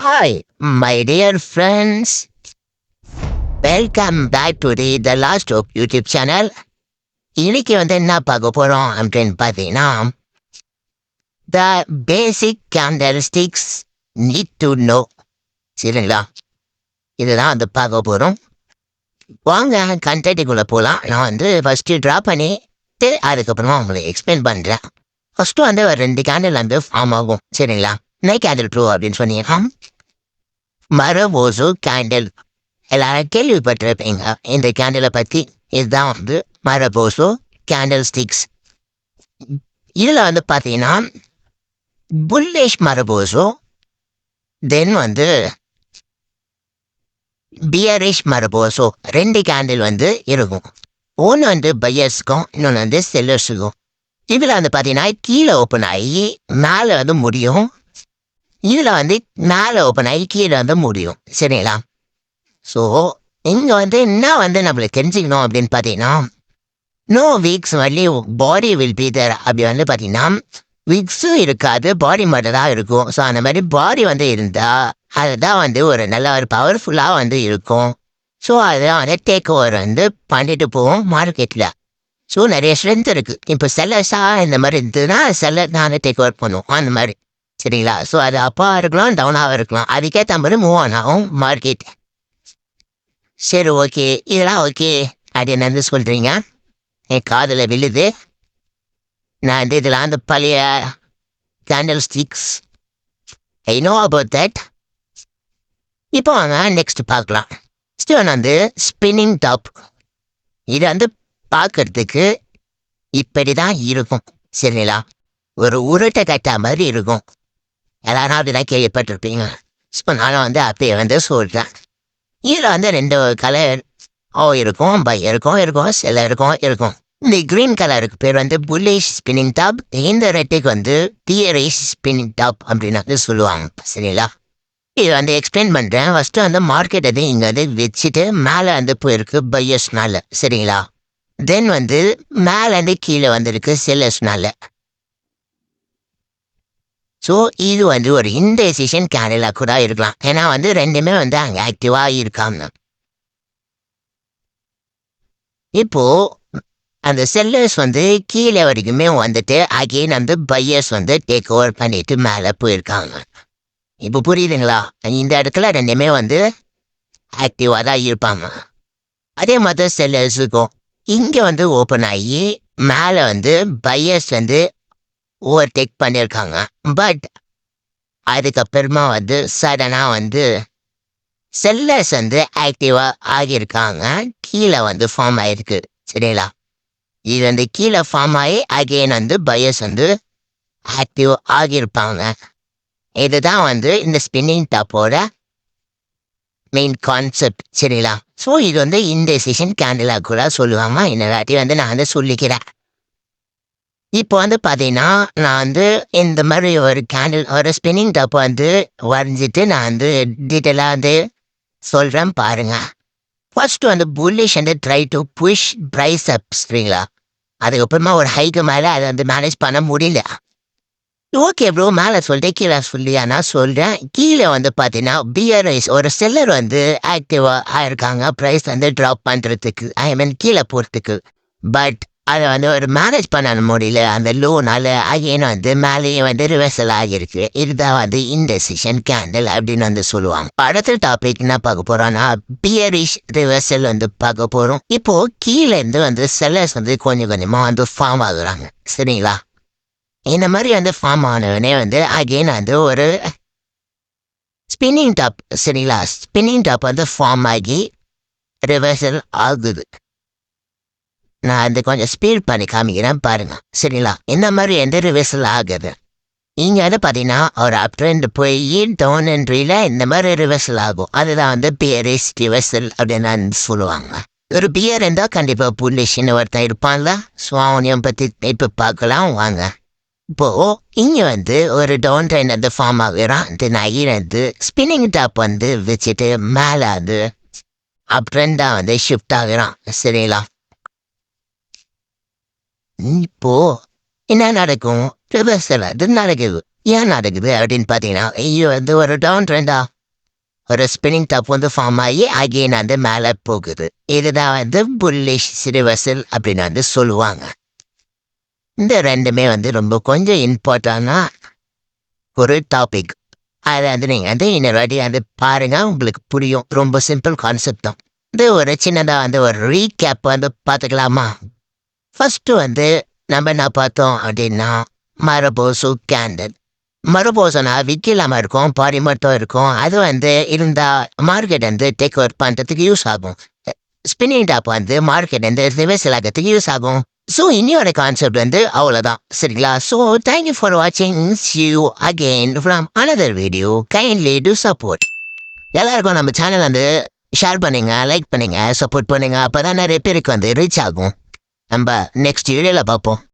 Hi, my dear friends. Welcome back to the Last Hope YouTube channel. இன்னைக்கு என்ன பார்க்க போறோம் அப்படின்னு பார்த்தீங்கன்னா, the basic candlesticks need to know. சரிங்களா? இதுதான் பார்க்க போறோம். வாங்க கண்டென்ட்டுக்குள்ள போகலாம். நான் ஃபர்ஸ்ட் ட்ரா பண்ணிட்டு அதுக்கப்புறமா உங்களுக்கு எக்ஸ்பிளைன் பண்றேன். ஃபர்ஸ்ட் ஒரு 2 கேண்டில் ஃபார்ம் ஆகும். சரிங்களா? நைட் கேண்டில் ட்ரூ அப்படின்னு சொன்னீங்கன்னா, மரபோசோ கேண்டில் எல்லாரும் கேள்விப்பட்டிருப்பீங்க இந்த கேண்டிலை பற்றி. இதுதான் மரபோசோ கேண்டில் ஸ்டிக்ஸ். இதில் பார்த்தீங்கன்னா புல்லிஷ் மரபோசோ, தென் பியரிஷ் மரபோசோ 2 கேண்டில் இருக்கும். ஒன்று பையர்ஸுக்கும் இன்னொன்று செல்லர்ஸுக்கும். இதில் பார்த்தீங்கன்னா கீழே ஓப்பன் ஆகி மேலே முடியும். இதில் மேலே ஓப்பன் ஆகி கீழே முடியும். சரிங்களா? ஸோ இங்கே என்ன நம்மளுக்கு தெரிஞ்சுக்கணும் அப்படின்னு பார்த்தீங்கன்னா, no weeks only body will be there. அப்படி பார்த்தீங்கன்னா விக்ஸும் இருக்காது, பாடி மட்டும் தான் இருக்கும். ஸோ அந்த மாதிரி பாடி இருந்தால் அதுதான் ஒரு நல்ல ஒரு பவர்ஃபுல்லாக இருக்கும். ஸோ அதை டேக் ஓவர் பண்ணிட்டு போவோம் மார்க்கெட்டில். ஸோ நிறைய ஸ்ட்ரென்த் இருக்குது. இப்போ செல்லர்ஸாக இந்த மாதிரி இருந்ததுன்னா செல்லர் தான் டேக் ஓவர் பண்ணுவோம் அந்த மாதிரி. சரிங்களா? ஸோ அது அப்பாக இருக்கலாம், டவுனாக இருக்கலாம். அதுக்கேற்ற மாதிரி மூவ் ஆன் ஆகும் மார்க்கெட். சரி, ஓகே, இதெல்லாம் ஓகே அது என்னன்னு சொல்கிறீங்க. என் காதில் விழுது. நான் இதில் பழைய candle sticks I know about that. இப்போ வாங்க நெக்ஸ்ட் பார்க்கலாம். Next spinning top. இது பார்க்கறதுக்கு இப்படி தான் இருக்கும். சரிங்களா? ஒரு உருட்டை கட்டா மாதிரி இருக்கும். எல்லாரும் அப்படிதான் கேள்விப்பட்டிருப்பீங்க. ஸோ நானும் அப்படியே சொல்கிறேன். இதில் 2 கலர் இருக்கும், பை இருக்கும் சில இருக்கும். இந்த க்ரீன் கலருக்கு பேர் புல்லிஷ் ஸ்பின்னிங் டாப். இந்த ரெட்டுக்கு பியரிஷ் ஸ்பின்னிங் டாப் அப்படின்னு சொல்லுவாங்க. சரிங்களா? இது எக்ஸ்பிளைன் பண்ணுறேன். ஃபஸ்ட்டு மார்க்கெட் இங்கே வச்சுட்டு மேலே போயிருக்கு பையர்ஸ்னால. சரிங்களா? தென் மேலே கீழே இருக்கு செல்லர்ஸ்னால. ஸோ இது ஒரு இன்டெசிஷன் கேண்டிலாக கூட இருக்கலாம். ஏன்னா ரெண்டுமே அங்கே ஆக்டிவாக இருக்காங்க. இப்போ அந்த செல்லர்ஸ் கீழே வரைக்குமே அகெயின் பையர்ஸ் டேக் ஓவர் பண்ணிட்டு மேலே போயிருக்காங்க. இப்போ புரியுதுங்களா? இந்த இடத்துல ரெண்டுமே ஆக்டிவாக தான் இருப்பாங்க. அதே மாதிரி செல்லர்ஸுக்கும் இங்கே ஓப்பன் ஆகி மேலே பையர்ஸ் ஓவர்டேக் பண்ணியிருக்காங்க. பட் அதுக்கப்புறமா சடனாக செல்லர்ஸ் ஆக்டிவாக ஆகியிருக்காங்க. கீழே ஃபார்ம் ஆகிருக்கு. சரிங்களா? இது கீழே ஃபார்ம் ஆகி அகெயின் பையர்ஸ் ஆக்டிவ் ஆகியிருப்பாங்க. இதுதான் இந்த ஸ்பின்னிங் டாப்போட மெயின் கான்செப்ட். சரிங்களா? ஸோ இது இன்டெசிஷன் கேண்டிலாக கூட சொல்லுவாங்க. இந்த வாட்டி நான் சொல்லிக்கிறேன். இப்போ பார்த்தீங்கன்னா நான் இந்த மாதிரி ஒரு கேண்டில் ஒரு ஸ்பின்னிங் டாப் வரைஞ்சிட்டு நான் டீட்டெயிலாக சொல்கிறேன் பாருங்க. First bullish try to push price up. சரிங்களா? அதுக்கப்புறமா ஒரு ஹைக்கு மேலே அதை மேனேஜ் பண்ண முடியல. ஓகே ப்ரோ, மேலே சொல்லிட்டு கீழே சொல்லியா நான் சொல்கிறேன். கீழே பார்த்தீங்கன்னா பியரைஸ் ஒரு செல்லர் ஆக்டிவாக ஆயிருக்காங்க ப்ரைஸ் ட்ராப் பண்ணுறதுக்கு, ஐ மீன் கீழே போகிறதுக்கு. பட் அதை ஒரு மேனேஜ் பண்ண முடியல. அந்த லோனால் அகைன் மேலேயும் ரிவர்சல் ஆகியிருக்கு. இதுதான் இன்டெசிஷன் கேண்டில் அப்படின்னு சொல்லுவாங்க. அடுத்த டாபிக் என்ன பார்க்க போகிறோன்னா பியரிஷ் ரிவர்சல் பார்க்க போகிறோம். இப்போ கீழேருந்து செல்லர்ஸ் கொஞ்சம் கொஞ்சமாக ஃபார்ம் ஆகுறாங்க. சரிங்களா? இந்த மாதிரி ஃபார்ம் ஆனவனே அகெயின் ஒரு ஸ்பின்னிங் டாப். சரிங்களா? ஸ்பின்னிங் டாப் ஃபார்ம் ஆகி ரிவர்சல் ஆகுது. நான் கொஞ்சம் ஸ்பீட் பண்ணி காமிக்கிறேன் பாருங்க. சரிங்களா? இந்த மாதிரி ரிவர்சல் ஆகுது. இங்கே பார்த்தீங்கன்னா ஒரு அப் ட்ரெண்ட் போய் டவுன் என்ட்ரியில் இந்த மாதிரி ரிவர்சல் ஆகும். அதுதான் பியரிஷ் ரிவர்சல் அப்படின்னு சொல்லுவாங்க. ஒரு பியர் இருந்தால் கண்டிப்பாக புல்லிஷ்னு ஒருத்தன் இருப்பான்ல. ஸோ அவனையும் பற்றி இப்போ பார்க்கலாம் வாங்க. இப்போது இங்கே ஒரு டவுன் ட்ரெண்ட் ஃபார்ம் ஆகுறான். தென் ஸ்பின்னிங் டாப் வச்சுட்டு மேலே அப் ட்ரெண்டாக ஷிஃப்ட் ஆகுறான். சரிங்களா? இப்போ என்ன நடக்கும்? ரிவர்சல் நடக்குது. ஏன் நடக்குது அப்படின்னு பார்த்தீங்கன்னா, ஒரு டவுன் ட்ரெண்டா ஒரு ஸ்பின்னிங் டாப் வந்து ஃபார்ம் ஆகி அகெயின் வந்து மேலே போகுது. இதுதான் வந்து புல்லிஷ் ரிவர்சல் அப்படின்னு வந்து சொல்லுவாங்க. இந்த ரெண்டுமே வந்து ரொம்ப கொஞ்சம் இம்பார்ட்டன்டான ஒரு டாபிக். அதை வந்து நீங்கள் வந்து இன்னொரு வாட்டி வந்து பாருங்க, உங்களுக்கு புரியும். ரொம்ப சிம்பிள் கான்செப்ட் தான். இது ஒரு சின்னதாக வந்து ஒரு ரீகேப் வந்து பார்த்துக்கலாமா? ஃபர்ஸ்ட்டு வந்து நம்ம என்ன பார்த்தோம் அப்படின்னா மரபோசு கேண்டல். மரபோசனா விற்கலாமல் இருக்கும், பாடி மட்டும் இருக்கும். அது வந்து இருந்தால் மார்க்கெட் வந்து டேக் ஓவர் பண்ணுறதுக்கு யூஸ் ஆகும். ஸ்பின்னிங் டாப் வந்து மார்க்கெட் வந்து ரிவர்சல் ஆகிறதுக்கு யூஸ் ஆகும். ஸோ இன்னொரு கான்செப்ட் வந்து அவ்வளோதான், சரிங்களா? ஸோ தேங்க்யூ ஃபார் வாட்சிங். See you again from another video. Kindly do support. எல்லாருக்கும் நம்ம சேனல் வந்து ஷேர் பண்ணுங்க, லைக் பண்ணுங்க, சப்போர்ட் பண்ணுங்க. அப்போ தான் நிறைய பேருக்கு வந்து ரீச் ஆகும். நம்ம நெக்ஸ்ட் வீடியோவில் பார்ப்போம்.